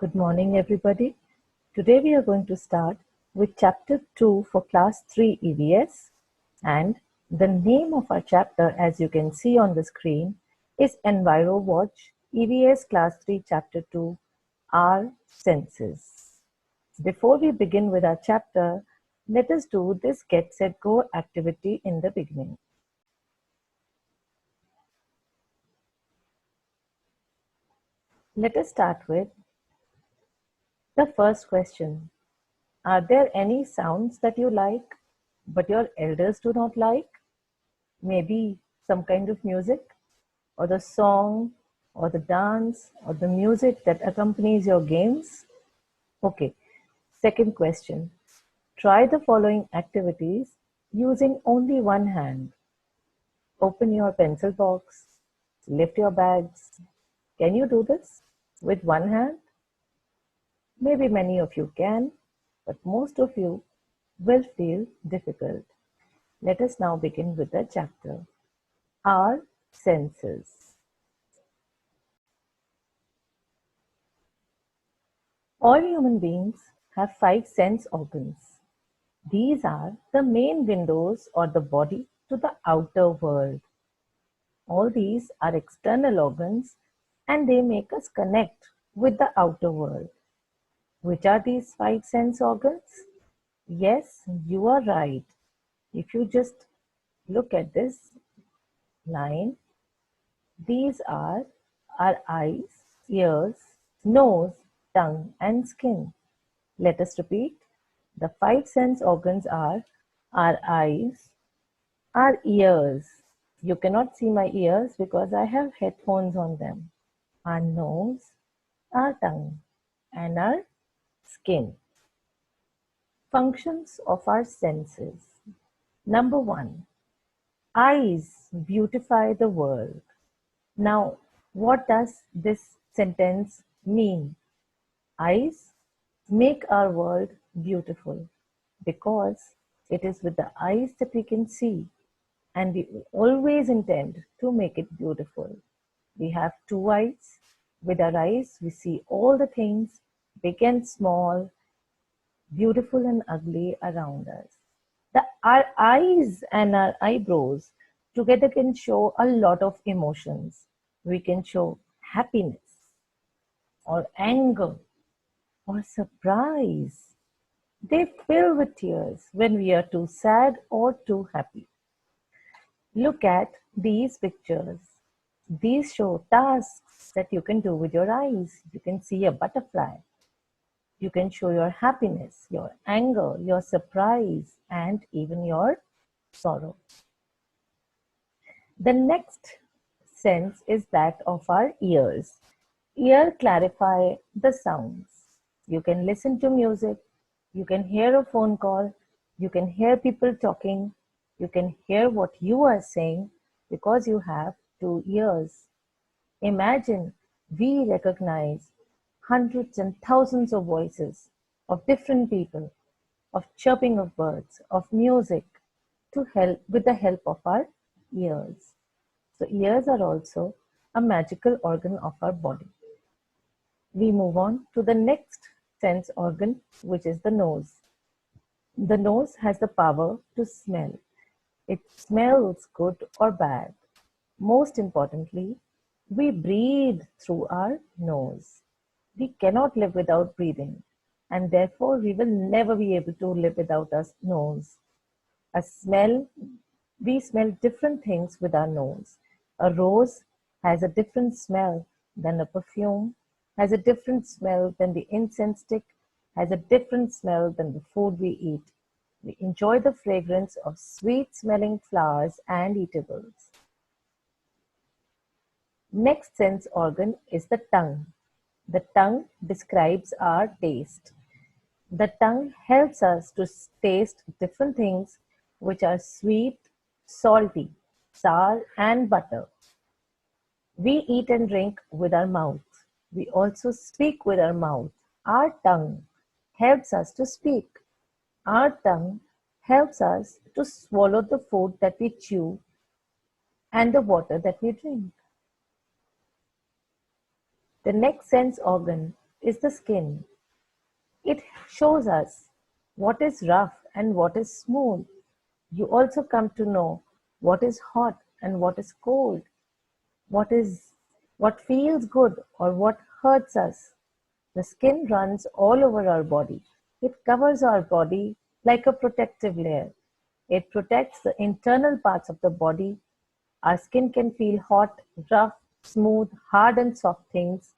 Good morning, everybody. Today we are going to start with Chapter 2 for Class 3 EVS, and the name of our chapter, as you can see on the screen, is Enviro Watch EVS Class 3 Chapter 2, Our Senses. Before we begin with our chapter, let us do this Get Set Go activity in the beginning. Let us start with the first question. Are there any sounds that you like, but your elders do not like? Maybe some kind of music, or the song, or the dance, or the music that accompanies your games? Okay, second question. Try the following activities using only one hand. Open your pencil box, lift your bags. Can you do this with one hand? Maybe many of you can, but most of you will feel difficult. Let us now begin with the chapter. Our senses. All human beings have 5 sense organs. These are the main windows or the body to the outer world. All these are external organs and they make us connect with the outer world. Which are these 5 sense organs? Yes, you are right. If you just look at this line, these are our eyes, ears, nose, tongue, and skin. Let us repeat. The 5 sense organs are our eyes, our ears. You cannot see my ears because I have headphones on them. Our nose, our tongue, and our skin. Functions of our senses. Number 1. Eyes beautify the world. Now, what does this sentence mean? Eyes make our world beautiful because it is with the eyes that we can see, and we always intend to make it beautiful. We have 2 eyes. With our eyes, we see all the things, big and small, beautiful and ugly around us. Our eyes and our eyebrows together can show a lot of emotions. We can show happiness or anger or surprise. They fill with tears when we are too sad or too happy. Look at these pictures. These show tasks that you can do with your eyes. You can see a butterfly. You can show your happiness, your anger, your surprise, and even your sorrow. The next sense is that of our ears. Ears clarify the sounds. You can listen to music, you can hear a phone call, you can hear people talking, you can hear what you are saying because you have 2 ears. Imagine we recognize hundreds and thousands of voices of different people, of chirping of birds, of music, with the help of our ears. So ears are also a magical organ of our body. We move on to the next sense organ, which is the nose. The nose has the power to smell. It smells good or bad. Most importantly, we breathe through our nose. We cannot live without breathing, and therefore we will never be able to live without our nose. We smell different things with our nose. A rose has a different smell than a perfume, has a different smell than the incense stick, has a different smell than the food we eat. We enjoy the fragrance of sweet-smelling flowers and eatables. Next sense organ is the tongue. The tongue describes our taste. The tongue helps us to taste different things which are sweet, salty, sour, and butter. We eat and drink with our mouth. We also speak with our mouth. Our tongue helps us to speak. Our tongue helps us to swallow the food that we chew and the water that we drink. The next sense organ is the skin. It shows us what is rough and what is smooth. You also come to know what is hot and what is cold, what feels good or what hurts us. The skin runs all over our body. It covers our body like a protective layer. It protects the internal parts of the body. Our skin can feel hot, rough, smooth, hard, and soft things.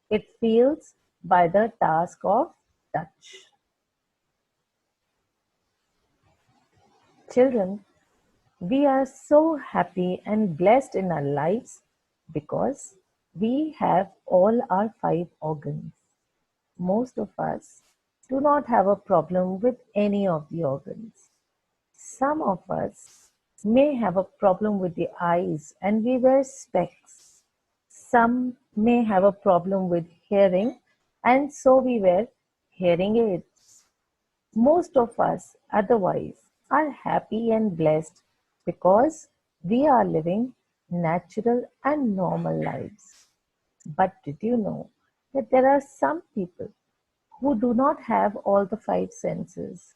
It feels by the task of touch. Children, we are so happy and blessed in our lives because we have all our five organs. Most of us do not have a problem with any of the organs. Some of us may have a problem with the eyes and we wear specs. Some may have a problem with hearing and so we wear hearing aids. Most of us otherwise are happy and blessed because we are living natural and normal lives. But did you know that there are some people who do not have all the five senses?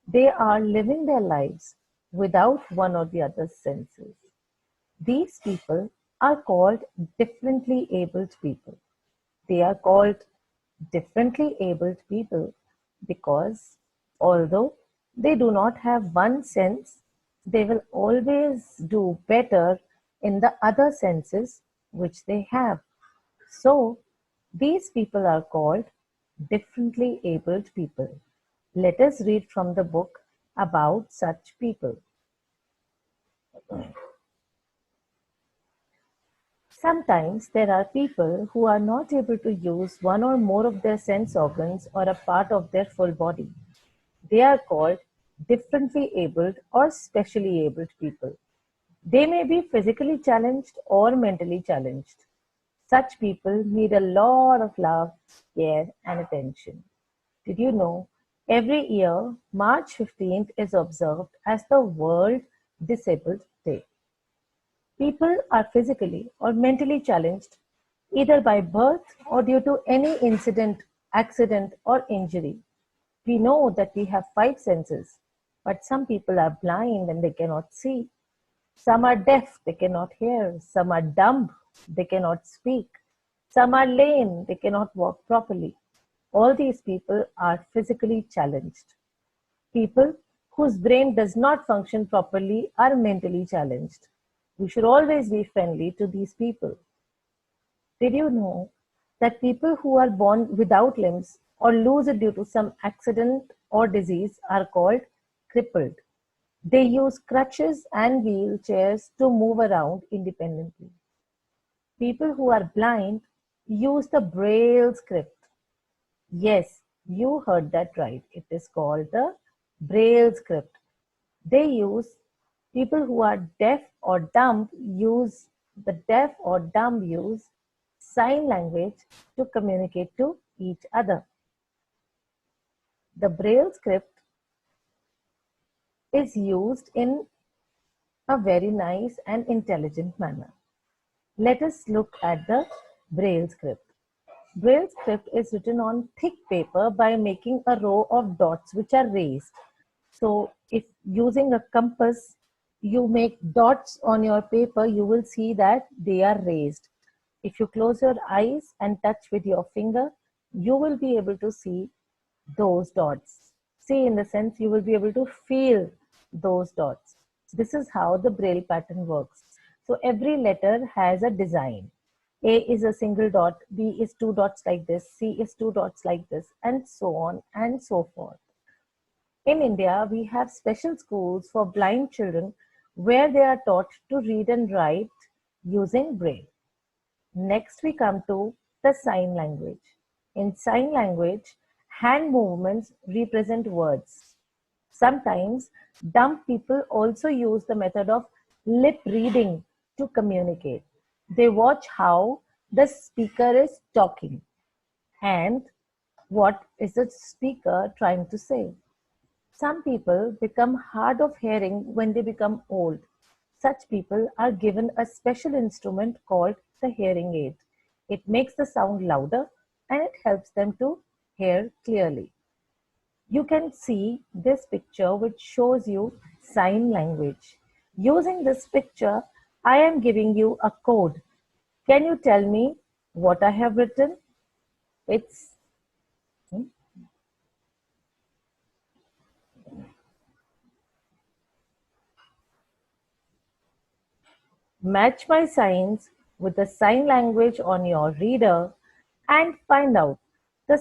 They are living their lives without one or the other senses. These people are called differently abled people. They are called differently abled people because although they do not have one sense, they will always do better in the other senses which they have. So, these people are called differently abled people. Let us read from the book about such people. Sometimes there are people who are not able to use one or more of their sense organs or a part of their full body. They are called differently abled or specially abled people. They may be physically challenged or mentally challenged. Such people need a lot of love, care, and attention. Did you know every year March 15th is observed as the World Disabled Day? People are physically or mentally challenged either by birth or due to any incident, accident, or injury. We know that we have five senses, but some people are blind and they cannot see. Some are deaf, they cannot hear. Some are dumb, they cannot speak. Some are lame, they cannot walk properly. All these people are physically challenged. People whose brain does not function properly are mentally challenged. We should always be friendly to these people. Did you know that people who are born without limbs or lose it due to some accident or disease are called crippled? They use crutches and wheelchairs to move around independently. People who are blind use the Braille script. Yes, you heard that right. It is called the Braille script. They use people who are deaf or dumb use sign language to communicate to each other. The Braille script is used in a very nice and intelligent manner. Let us look at the Braille script. Braille script is written on thick paper by making a row of dots which are raised. So if using a compass, you make dots on your paper, you will see that they are raised. If you close your eyes and touch with your finger, you will be able to see those dots. See, in the sense you will be able to feel those dots. This is how the Braille pattern works. So every letter has a design. A is a single dot, B is two dots like this, C is two dots like this, and so on and so forth. In India, we have special schools for blind children where they are taught to read and write using Braille. Next, we come to the sign language. In sign language, hand movements represent words. Sometimes, dumb people also use the method of lip reading to communicate. They watch how the speaker is talking and what is the speaker trying to say. Some people become hard of hearing when they become old. Such people are given a special instrument called the hearing aid. It makes the sound louder and it helps them to hear clearly. You can see this picture which shows you sign language. Using this picture, I am giving you a code. Can you tell me what I have written? It's match my signs with the sign language on your reader and find out the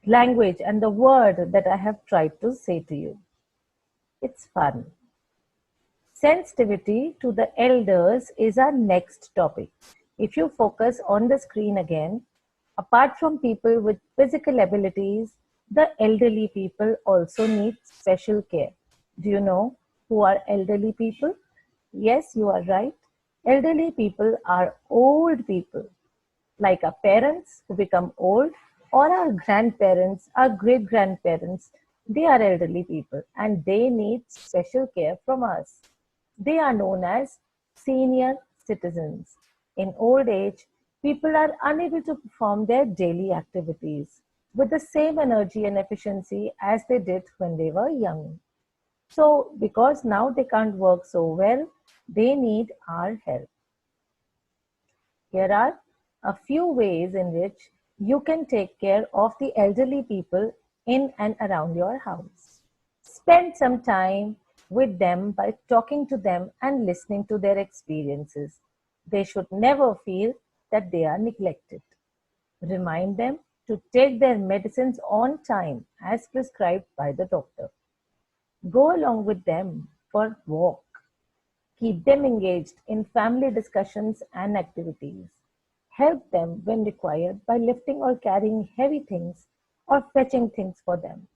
language and the word that I have tried to say to you. It's fun. Sensitivity to the elders is our next topic. If you focus on the screen again, apart from people with physical abilities, the elderly people also need special care. Do you know who are elderly people? Yes, you are right. Elderly people are old people, like our parents who become old, or our grandparents, our great grandparents. They are elderly people and they need special care from us. They are known as senior citizens. In old age, people are unable to perform their daily activities with the same energy and efficiency as they did when they were young. So, because now they can't work so well, they need our help. Here are a few ways in which you can take care of the elderly people in and around your house. Spend some time with them by talking to them and listening to their experiences. They should never feel that they are neglected. Remind them to take their medicines on time as prescribed by the doctor. Go along with them for walk. Keep them engaged in family discussions and activities. Help them when required by lifting or carrying heavy things or fetching things for them.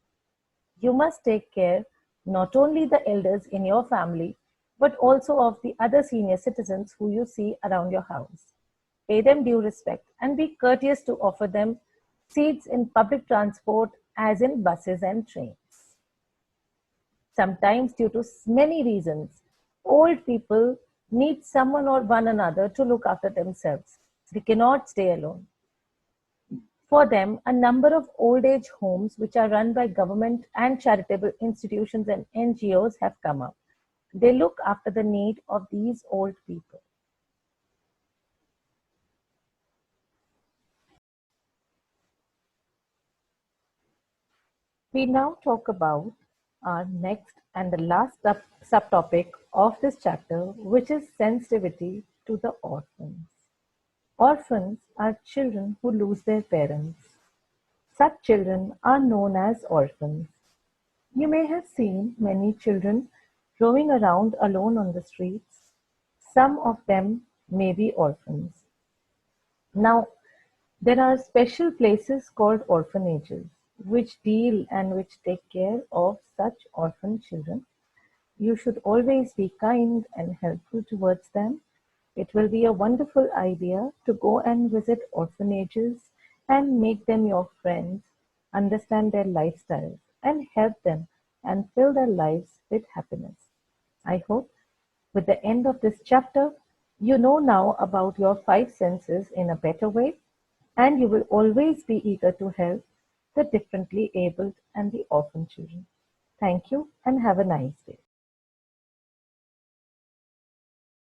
You must take care not only the elders in your family, but also of the other senior citizens who you see around your house. Pay them due respect and be courteous to offer them seats in public transport, as in buses and trains. Sometimes, due to many reasons, old people need someone or one another to look after themselves. They cannot stay alone. For them, a number of old age homes, which are run by government and charitable institutions and NGOs, have come up. They look after the need of these old people. We now talk about our next and the last subtopic of this chapter, which is sensitivity to the orphans. Orphans are children who lose their parents. Such children are known as orphans. You may have seen many children roaming around alone on the streets. Some of them may be orphans. Now, there are special places called orphanages which deal and which take care of such orphan children. You should always be kind and helpful towards them. It will be a wonderful idea to go and visit orphanages and make them your friends, understand their lifestyles, and help them and fill their lives with happiness. I hope with the end of this chapter, you know now about your five senses in a better way, and you will always be eager to help the differently abled and the orphan children. Thank you and have a nice day.